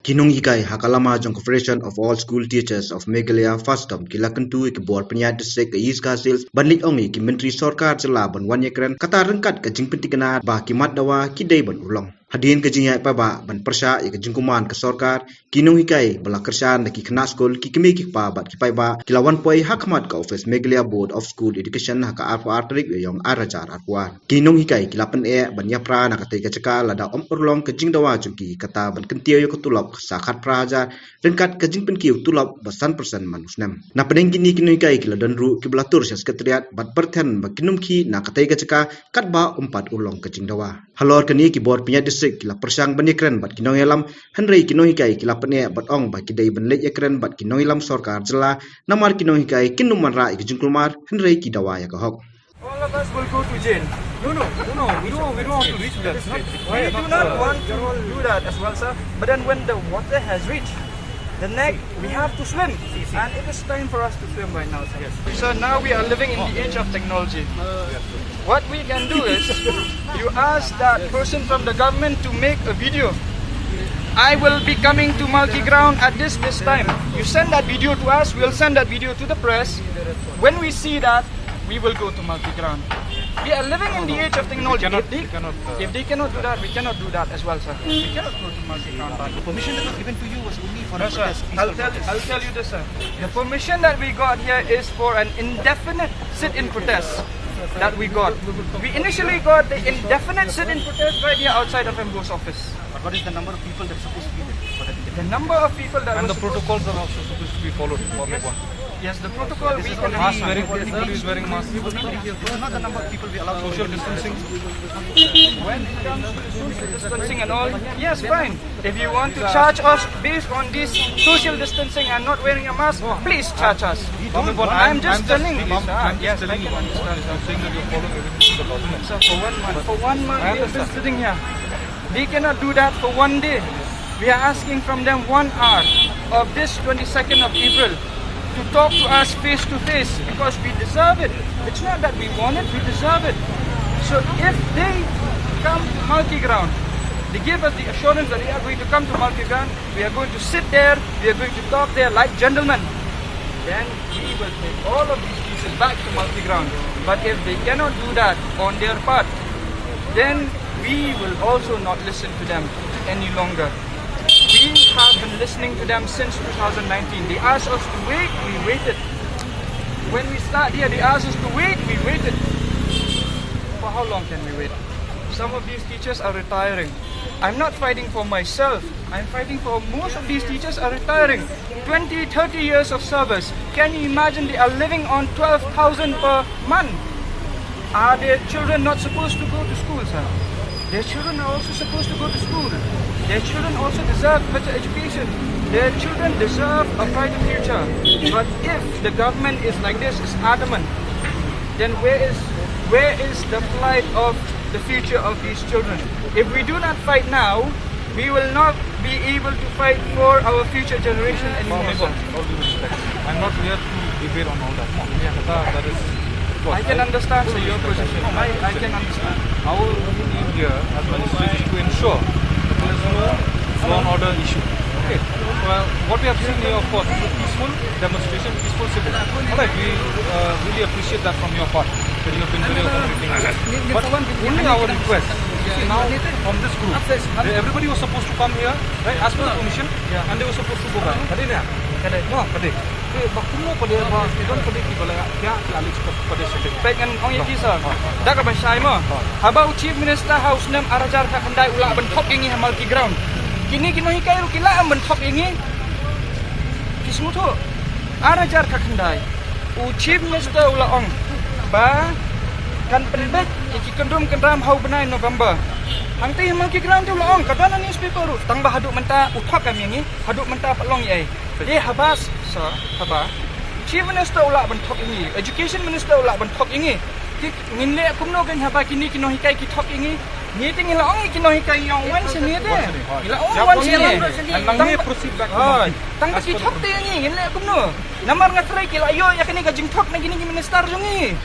Kinong hikai hakalama jong Confederation of All School Teachers of Meghalaya FASTOM kilakentu ke bor penyat desek ke East Sales banlik ongi ki Myntri Sarkar jela ban ïakren kata rengkat ke jing pentikana ba kimat dawa kidai ban ulong hadin ke jing pa ba ban persya ke jing kuman ke Sarkar kinong hikai bala kersan ki kena skol ki kemi ki pa bat ki pai ba kilawan poi hakmat ke office Meghalaya Board of School Education haka arfa artrik yong arajar arwan kinong hikai kilapen ban yapra na kate ke cekal ada om urlong ke jing dawa jungki kata ban kentiu yo ketulok sakat praja rengkat ke jing penkiu tulap basan persen manusnem na pedeng kini kinoi kai kila donru ki belatur sekretariat bat perten ba kinum ki na katai ka ceka kat ba empat ulong ke jing dawa halor kini ki bor penyat desik kila persang ban ïakren bat kinoi alam henrei kinoi kai kila pene bat ong ba kidai ban leit ïakren bat kinoi alam Sarkar jela namar kinoi kai kinum manra ki jing kulmar henrei ki dawa ya kahok. All of us will go to jail. No, we don't want to reach that stage. We do not want to do that as well, sir. But then when the water has reached the neck, we have to swim. And it is time for us to swim right now, sir. Yes. So now we are living in the age of technology. What we can do is, you ask that person from the government to make a video. I will be coming to Multi Ground at this time. You send that video to us, we'll send that video to the press. When we see that, we will go to Multi Ground. We are living in the age of technology. If they cannot do that, we cannot do that as well, sir. We cannot go to Multi Ground. The permission that was given to you was only for no, sir. I'll tell you this, sir. The permission that we got here is for an indefinite sit-in protest that we got. We initially got the indefinite sit-in protest right here outside of MBO's office. But what is the number of people that's supposed to be there? The number of people that and the protocols are also supposed to be followed. Yes, the protocol we can mask wearing, everybody is wearing masks. This is not the number of people we allow. Social distancing. When it comes to social distancing and all, yes, fine. If you want to charge us based on this social distancing and not wearing a mask, please charge us. I'm just telling you. Yes, I can understand. I'm saying that you're following everything in the document. So for one month, we have been sitting here. They cannot do that for one day. We are asking from them 1 hour of this 22nd of April to talk to us face to face because we deserve it. It's not that we want it, we deserve it. So if they come to Multi Ground, they give us the assurance that they are going to come to Multi Ground, we are going to sit there, we are going to talk there like gentlemen, then we will take all of these pieces back to Multi Ground. But if they cannot do that on their part, then we will also not listen to them any longer. We have been listening to them since 2019. They asked us to wait, we waited. When we start here, they asked us to wait, we waited. For how long can we wait? Some of these teachers are retiring. I'm not fighting for myself. I'm fighting for most of these teachers are retiring. 20, 30 years of service. Can you imagine they are living on 12,000 per month? Are their children not supposed to go to school, sir? Their children are also supposed to go to school. Their children also deserve better education. Their children deserve a brighter future. But if the government is like this, is adamant, then where is the plight of the future of these children? If we do not fight now, we will not be able to fight for our future generation anymore. All due respect. I'm not here to debate on all that. That is. I can understand your position. I can understand. Our aim here as majistors is to ensure that there is no law and order issue. Okay. Well, what we have seen here, of course, is a peaceful demonstration, peaceful civil. Alright, we really appreciate that from your part. That you have been very accommodating. But only our request, now from this group, everybody was supposed to come here, right, as per the permission, and they were supposed to go back. Baik kan ong yaki sir. Dak ba sai mo. Habau chief minister house nam arajar ka kandai ula bentok ingi Multi Ground. Kini kino hikai ru kila am bentok ingi. Kismu tu arajar ka kandai. U chief minister ula ong ba kan penbek iki kendum kendram hau benai November. Hang ti Multi Ground tu ula ong kadana newspaper ru tang ba haduk menta uthak kami ingi haduk menta palong ye. Ye habas sir haba. Chief Minister ula bentok ingi, Education Minister ula bentok ingi. Nginle kumno kan haba kini kino hikai kitok ingi. Ni tingin la ong kino hikai yang wan sini de. Ila ong wan sini. Nang ni proceed back. Tang kitok te ingi nginle kumno. Namar ngatrai kila yo ya kini ka jingtok na gini minister jungi.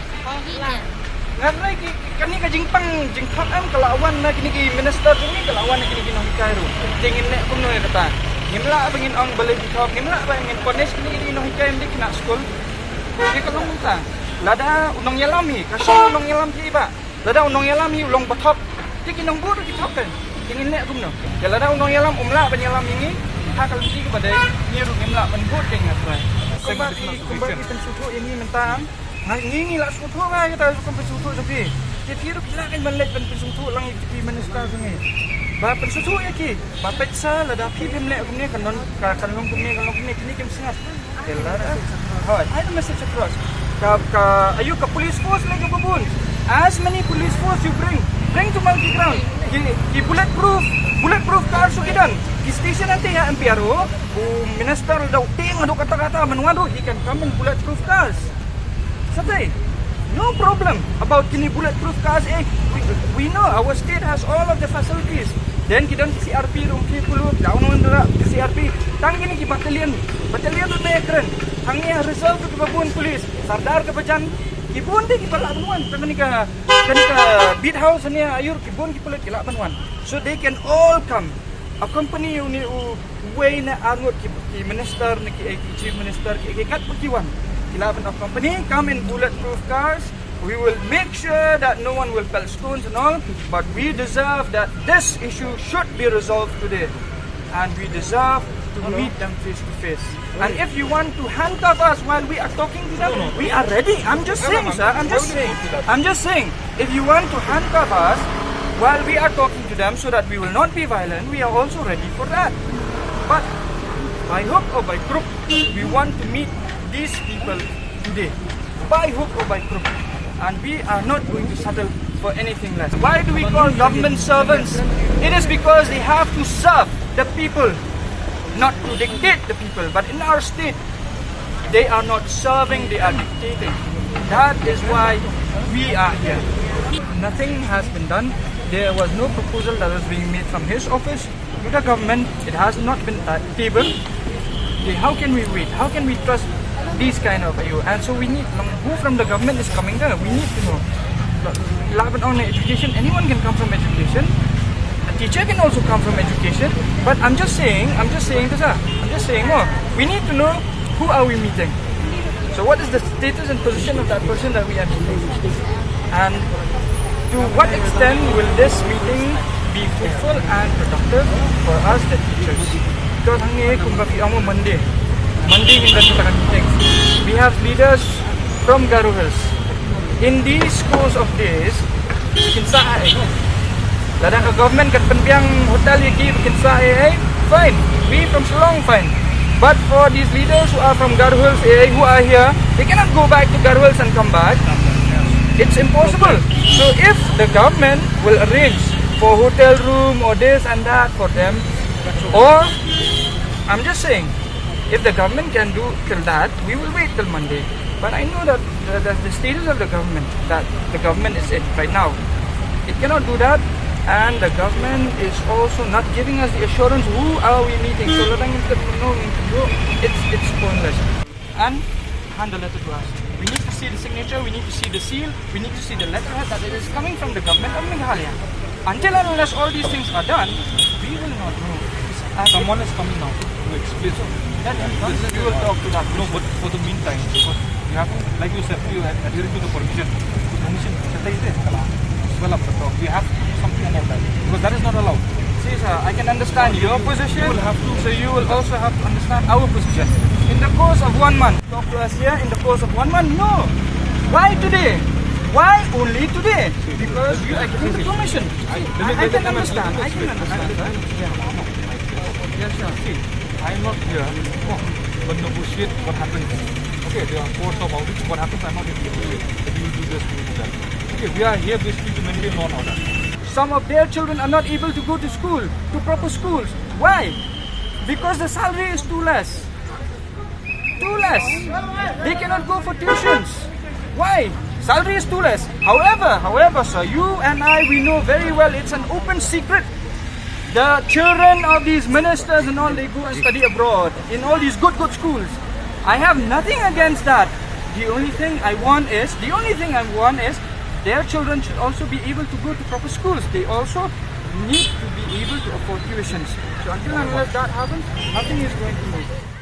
Ngatrai kani ka jingpang jingtok am kalawan na kini ki minister jungi kalawan na kini kino hikai ru. Tingin le kumno ya kata. Ngimla bangin ang balay bitok, ngimla bangin punish ni no hikay hindi kina school. Di ka lang ta. Lada unong yalami, kasi unong yalam ki iba. Lada unong yalami ulong batok. Di kinong buru kitok kan. Kingin le gumno. Ya lada unong yalam umla banyalam ini. Hakal mesti kepada nyiru ngimla menbut dengan tuan. Kembali pensutu ini mentang. Ngingi lah sutu ba kita suka pensutu tapi. Dia tiru kita kan balik pensutu lang di minister sungai. Ba pensutu ya ki. Ba petsa lada pi pemle kumne kanon kumne kini kem singat. Lada. Hai, ada message across. Ayu ka police force lagi babun. As many police force you bring to Myntri ground. Ki bulletproof car sukidan. Di station nanti ya MPRO, minister daw ting ado kata-kata manuado he can come in bulletproof cars. Satay. No problem about kini bulletproof cars. We know our state has all of the facilities. Then kita CRP room people down on the CRP. Tang kini ki battalion tu ïakren. Tang ni reserve ke babun police. Sardar ke bajan kibun di kipala banuan. Kanika beat house ni ayur kibun kipulat kila banuan. So they can all come. Accompany you ni way na angot ki minister ni ki chief minister ki kat perkiwan. Kilaban of company come in bulletproof cars. We will make sure that no one will pelt stones and all, but we deserve that this issue should be resolved today, and we deserve to meet them face to face. And if you want to handcuff us while we are talking to them, we are ready. I'm just saying, sir. I'm just saying. If you want to handcuff us while we are talking to them so that we will not be violent, we are also ready for that. But by hook or by crook, we want to meet these people today. By hook or by crook. And we are not going to settle for anything less. Why do we call government servants? It is because they have to serve the people, not to dictate the people. But in our state, they are not serving, they are dictating. That is why we are here. Nothing has been done. There was no proposal that was being made from his office to the government. It has not been tabled. How can we wait? How can we trust these kind of you? And so we need who from the government is coming there. We need to know. Laban on education, anyone can come from education. A teacher can also come from education. But I'm just saying this. I'm just saying, we need to know who are we meeting. So what is the status and position of that person that we are meeting? And to what extent will this meeting be fruitful and productive for us, the teachers? Because Monday we have leaders from Garo Hills. In these course of days, ladang ka government kat penbiang hotel yaki bikin fine. We from Shillong fine. But for these leaders who are from Garo Hills, who are here, they cannot go back to Garo Hills and come back. It's impossible. So if the government will arrange for hotel room or this and that for them, or I'm just saying, if the government can do till that, we will wait till Monday. But I know that the status of the government, that the government is it right now. It cannot do that, and the government is also not giving us the assurance who are we meeting. So it's pointless. And hand the letter to us. We need to see the signature, we need to see the seal, we need to see the letterhead that it is coming from the government of Meghalaya. Until and unless all these things are done, we will not know. Someone is coming now to explain. We will talk to that. No, but for the meantime, because you have, like you said, you are adhering to the permission. We have to do something about that, because that is not allowed. See, sir, I can understand your position. You will have to. So you will also have to understand our position. In the course of 1 month, talk to us here. In the course of 1 month, no. Why today? Why only today? Because you are giving the permission. I can understand. I can understand. Yes, sir. See, I am not here but negotiate what happens. Okay, there are courts of audit. What happens, I am not here to negotiate. We will do this, we will do that. Okay, we are here basically to maintain law and order. Some of their children are not able to go to school, to proper schools. Why? Because the salary is too less. Too less. They cannot go for tuitions. Why? Salary is too less. However, sir, you and I, we know very well it's an open secret. The children of these ministers and all, they go and study abroad in all these good schools. I have nothing against that. The only thing I want is their children should also be able to go to proper schools. They also need to be able to afford tuitions. So until and unless that happens, nothing is going to move.